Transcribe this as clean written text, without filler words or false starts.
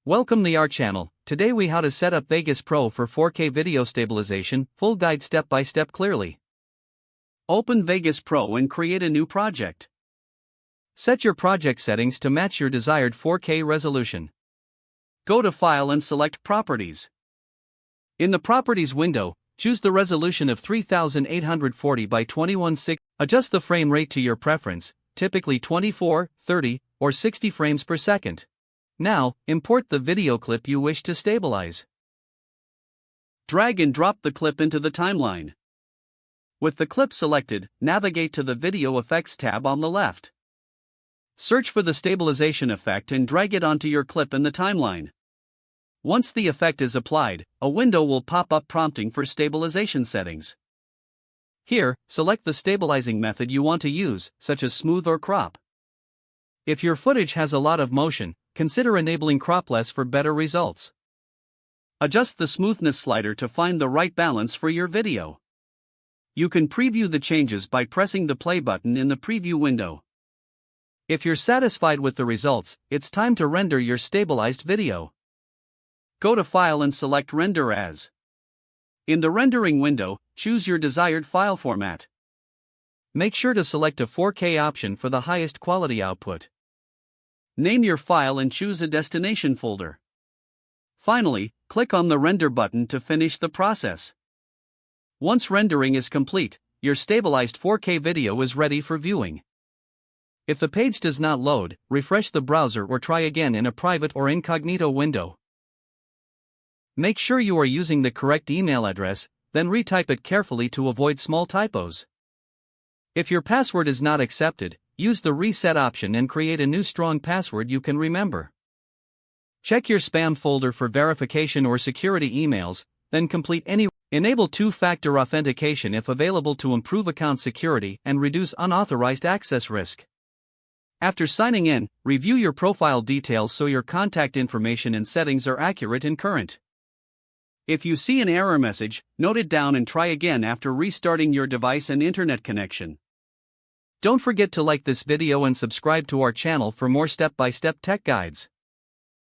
Welcome to our channel. Today we how to set up Vegas Pro for 4K video stabilization, full guide step by step clearly. Open Vegas Pro and create a new project. Set your project settings to match your desired 4K resolution. Go to File and select Properties. In the Properties window, choose the resolution of 3840 by 2160. Adjust the frame rate to your preference, typically 24, 30, or 60 frames per second. Now, import the video clip you wish to stabilize. Drag and drop the clip into the timeline. With the clip selected, navigate to the Video Effects tab on the left. Search for the stabilization effect and drag it onto your clip in the timeline. Once the effect is applied, a window will pop up prompting for stabilization settings. Here, select the stabilizing method you want to use, such as smooth or crop. If your footage has a lot of motion, consider enabling cropless for better results. Adjust the smoothness slider to find the right balance for your video. You can preview the changes by pressing the play button in the preview window. If you're satisfied with the results, it's time to render your stabilized video. Go to File and select Render As. In the rendering window, choose your desired file format. Make sure to select a 4K option for the highest quality output. Name your file and choose a destination folder. Finally, click on the Render button to finish the process. Once rendering is complete, your stabilized 4K video is ready for viewing. If the page does not load, refresh the browser or try again in a private or incognito window. Make sure you are using the correct email address, then retype it carefully to avoid small typos. If your password is not accepted, use the reset option and create a new strong password you can remember. Check your spam folder for verification or security emails, then complete any. Enable two-factor authentication if available to improve account security and reduce unauthorized access risk. After signing in, review your profile details so your contact information and settings are accurate and current. If you see an error message, note it down and try again after restarting your device and internet connection. Don't forget to like this video and subscribe to our channel for more step-by-step tech guides.